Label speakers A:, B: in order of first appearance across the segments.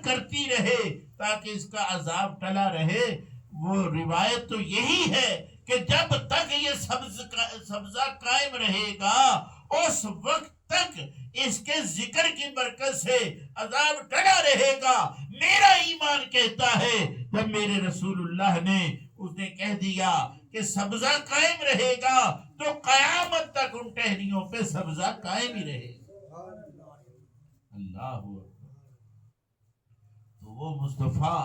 A: کرتی رہے تاکہ اس کا عذاب ٹلا رہے. وہ روایت تو یہی ہے کہ جب تک یہ سبزہ قائم رہے گا اس وقت تک اس کے ذکر کی برکت سے عذاب ٹلا رہے گا. میرا ایمان کہتا ہے جب میرے رسول اللہ نے اس نے کہہ دیا کہ سبزہ قائم رہے گا تو قیامت تک ان ٹہنیوں پہ سبزہ قائم ہی رہے گا. اللہ اکبر. تو وہ مصطفیٰ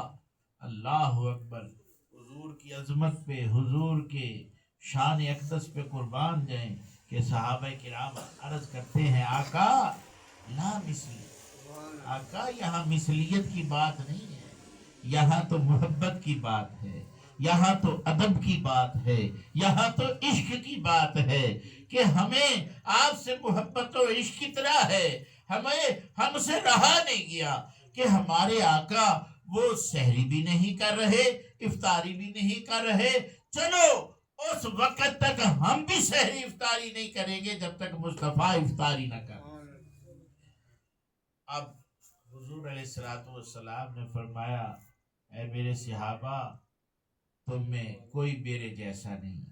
A: اللہ اکبر حضور کی عظمت پہ حضور کے شان اقدس پہ قربان جائیں کہ صحابہ کرام عرض کرتے ہیں آقا لا مثلی. آقا یہاں مثلیت کی بات نہیں ہے, یہاں تو محبت کی بات ہے, یہاں تو ادب کی بات ہے, یہاں تو عشق کی بات ہے کہ ہمیں آپ سے محبت و عشق اتنا ہے ہم سے رہا نہیں گیا کہ ہمارے آقا وہ سحری بھی نہیں کر رہے افطاری بھی نہیں کر رہے. چلو اس وقت تک ہم بھی سحری افطاری نہیں کریں گے جب تک مصطفیٰ افطاری نہ کر. اب حضور علیہ السلام نے فرمایا اے میرے صحابہ تم میں کوئی میرے جیسا نہیں,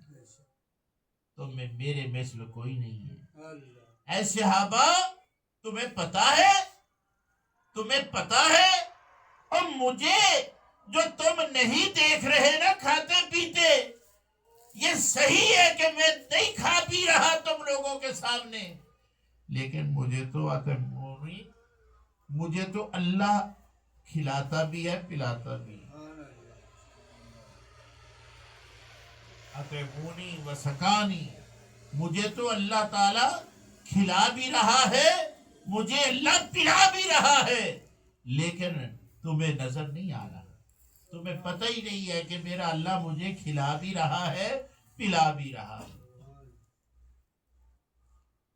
A: تم میں میرے مثل کوئی نہیں ہے. اے صحابہ تمہیں پتا ہے اور مجھے جو تم نہیں دیکھ رہے نا کھاتے پیتے, یہ صحیح ہے کہ میں نہیں کھا پی رہا تم لوگوں کے سامنے, لیکن مجھے تو اللہ کھلاتا بھی ہے پلاتا بھی ہے. اطعمونی و سکانی, مجھے تو اللہ تعالی کھلا بھی رہا ہے مجھے اللہ پلا بھی رہا ہے, لیکن تمہیں نظر نہیں آ رہا, تمہیں پتہ ہی نہیں ہے کہ میرا اللہ مجھے کھلا بھی رہا ہے پلا بھی رہا ہے.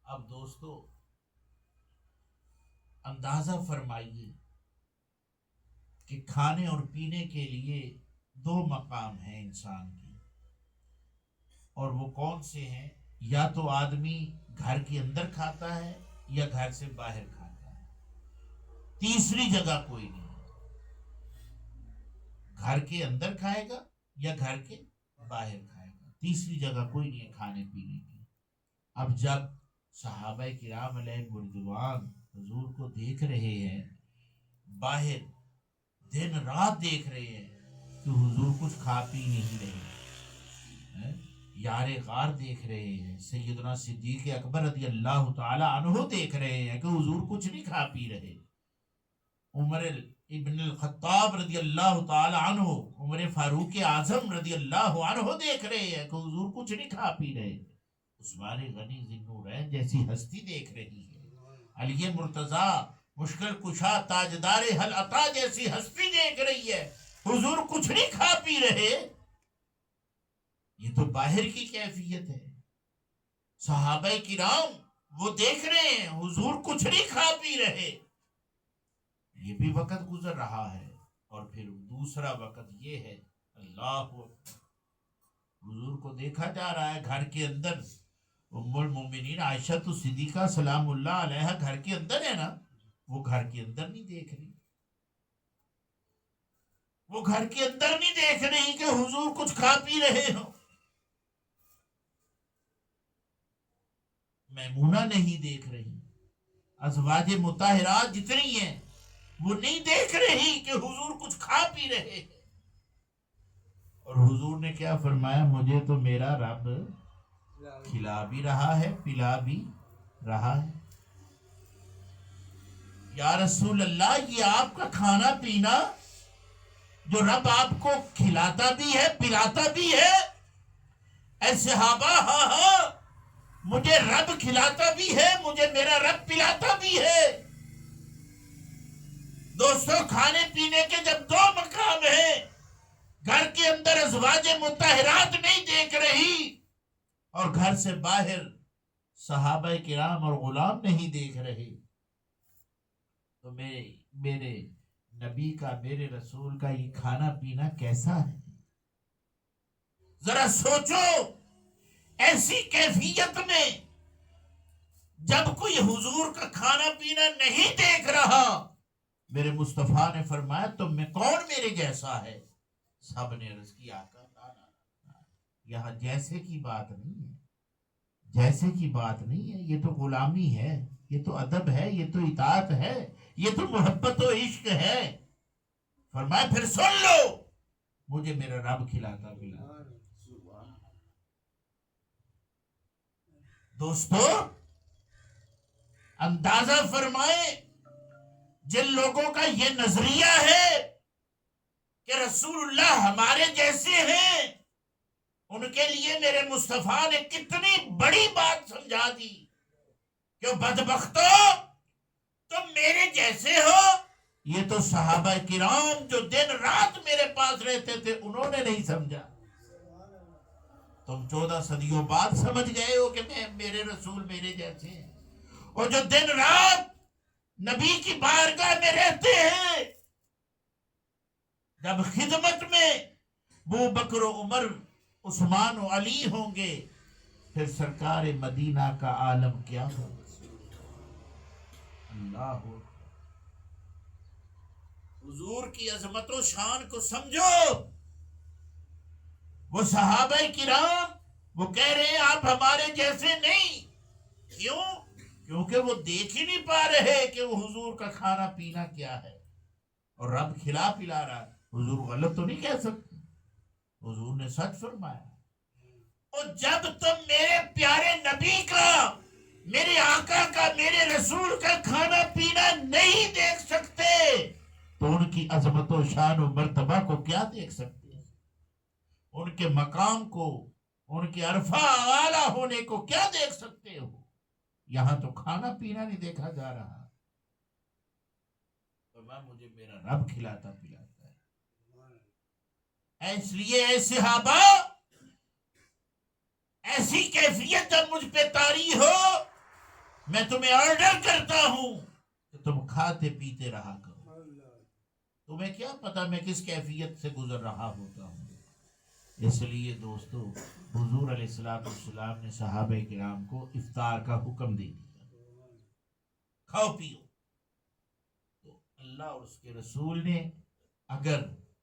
A: اب دوستو اندازہ فرمائیے کہ کھانے اور پینے کے لیے دو مقام ہیں انسان کی, اور وہ کون سے ہیں؟ یا تو آدمی گھر کے اندر کھاتا ہے یا گھر سے باہر کھاتا ہے, تیسری جگہ کوئی نہیں. گھر کے اندر کھائے گا یا گھر کے باہر کھائے گا, تیسری جگہ کوئی نہیں ہے کھانے پینے کی. اب جب صحابہ کرام علیہ رضوان حضور کو دیکھ رہے ہیں باہر, دن رات دیکھ رہے ہیں کہ حضور کچھ کھا پی نہیں رہے, یار غار دیکھ رہے ہیں, سیدنا صدیق اکبر رضی اللہ تعالی عنہ دیکھ رہے ہیں کہ حضور کچھ نہیں کھا پی رہے, عمر ابن الخطاب رضی اللہ تعالی عنہ, عمر فاروق اعظم رضی اللہ عنہ دیکھ رہے ہیں کہ حضور کچھ نہیں کھا پی رہے, عثمان غنی ذوالنورین جیسی ہستی دیکھ رہی ہے, علی مرتضیٰ مشکل کشا تاجدار حل عطا جیسی ہستی دیکھ رہی ہے, حضور کچھ نہیں کھا پی رہے. یہ تو باہر کی کیفیت ہے. صحابہ کرام وہ دیکھ رہے ہیں حضور کچھ نہیں کھا پی رہے, یہ بھی وقت گزر رہا ہے. اور پھر دوسرا وقت یہ ہے اللہ حضور کو دیکھا جا رہا ہے گھر کے اندر. ام المومنین عائشہ تو صدیقہ سلام اللہ علیہا گھر کے اندر ہے نا, وہ گھر کے اندر نہیں دیکھ رہی, وہ گھر کے اندر نہیں دیکھ رہی کہ حضور کچھ کھا پی رہے ہو. میمونہ نہیں دیکھ رہی, ازواج مطہرات جتنی ہیں وہ نہیں دیکھ رہی کہ حضور کچھ کھا پی رہے ہیں. اور حضور نے کیا فرمایا, مجھے تو میرا رب کھلا بھی رہا ہے پلا بھی رہا ہے. یا رسول اللہ یہ آپ کا کھانا پینا جو رب آپ کو کھلاتا بھی ہے پلاتا بھی ہے. اے صحابہ ہاں مجھے رب کھلاتا بھی ہے مجھے میرا رب پلاتا بھی ہے. دوستو کھانے پینے کے جب دو مقام ہیں, گھر کے اندر ازواج مطہرات نہیں دیکھ رہی اور گھر سے باہر صحابہ کرام اور غلام نہیں دیکھ رہے, تو میرے نبی کا میرے رسول کا یہ کھانا پینا کیسا ہے؟ ذرا سوچو. ایسی کیفیت میں جب کوئی حضور کا کھانا پینا نہیں دیکھ رہا, میرے مصطفیٰ نے فرمایا تم میں کون میرے جیسا ہے؟ سب نے عرض کی آقا یہاں جیسے کی بات نہیں ہے، جیسے کی بات نہیں ہے، یہ تو غلامی ہے، یہ تو ادب ہے، یہ تو اطاعت ہے، یہ تو محبت و عشق ہے۔ فرمایا پھر سن لو، مجھے میرا رب کھلاتا پلاتا۔ دوستو اندازہ فرمائیں جن لوگوں کا یہ نظریہ ہے کہ رسول اللہ ہمارے جیسے ہیں، ان کے لیے میرے مصطفیٰ نے کتنی بڑی بات سمجھا دی کہ بدبختو تم میرے جیسے ہو۔ یہ تو صحابہ کرام جو دن رات میرے پاس رہتے تھے انہوں نے نہیں سمجھا، تم 14 صدیوں بعد سمجھ گئے ہو کہ میرے رسول میرے جیسے ہیں، اور جو دن رات نبی کی بارگاہ میں رہتے ہیں، جب خدمت میں ابو بکر و عمر عثمان و علی ہوں گے، پھر سرکار مدینہ کا عالم کیا ہوگا؟ اللہ حضور کی عظمت و شان کو سمجھو۔ وہ صحابہ کرام وہ کہہ رہے ہیں آپ ہمارے جیسے نہیں، کیوں؟ کیونکہ وہ دیکھ ہی نہیں پا رہے کہ وہ حضور کا کھانا پینا کیا ہے، اور رب کھلا پلا رہا ہے۔ حضور غلط تو نہیں کہہ سکتے، حضور نے سچ فرمایا۔ اور جب تم میرے پیارے نبی کا، میرے آقا کا، میرے رسول کا کھانا پینا نہیں دیکھ سکتے تو ان کی عظمت و شان و مرتبہ کو کیا دیکھ سکتے ہیں؟ ان کے مقام کو، ان کے عرفہ اعلیٰ ہونے کو کیا دیکھ سکتے ہو؟ یہاں تو کھانا پینا نہیں دیکھا جا رہا، مجھے میرا رب کھلاتا پلاتا ہے۔ اس لیے اے صحابہ، ایسی کیفیت جب مجھ پہ طاری ہو، میں تمہیں آرڈر کرتا ہوں کہ تم کھاتے پیتے رہا کرو۔ تمہیں کیا پتا میں کس کیفیت سے گزر رہا ہوتا ہوں۔ اس لیے دوستو حضور علیہ السلام نے صحابہ کرام کو افطار کا حکم دے دیا، کھاؤ پیو۔ تو اللہ اور اس کے رسول نے اگر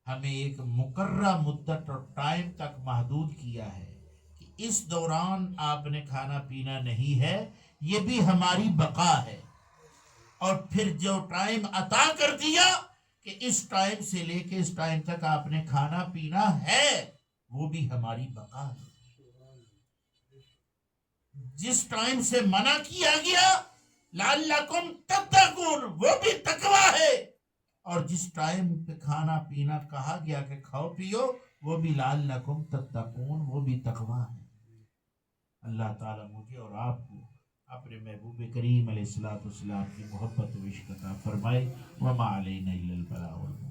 A: ہمیں ایک مقررہ مدت اور ٹائم تک محدود کیا ہے کہ اس دوران آپ نے کھانا پینا نہیں ہے، یہ بھی ہماری بقا ہے، اور پھر جو ٹائم عطا کر دیا کہ اس ٹائم سے لے کے اس ٹائم تک آپ نے کھانا پینا ہے، وہ بھی ہماری بقا ہے۔ جس ٹائم سے منع کیا گیا لعلکم تتقون، وہ بھی تقوی ہے، اور جس ٹائم پہ کھانا پینا کہا گیا کہ کھاؤ پیو، وہ بھی لعلکم تتقون، وہ بھی تقوی ہے۔ اللہ تعالیٰ مجھے اور آپ کو اپنے محبوب کریم علیہ الصلوۃ والسلام کی محبت و عشق عطا فرمائے۔ وما علینا الا البلاغ۔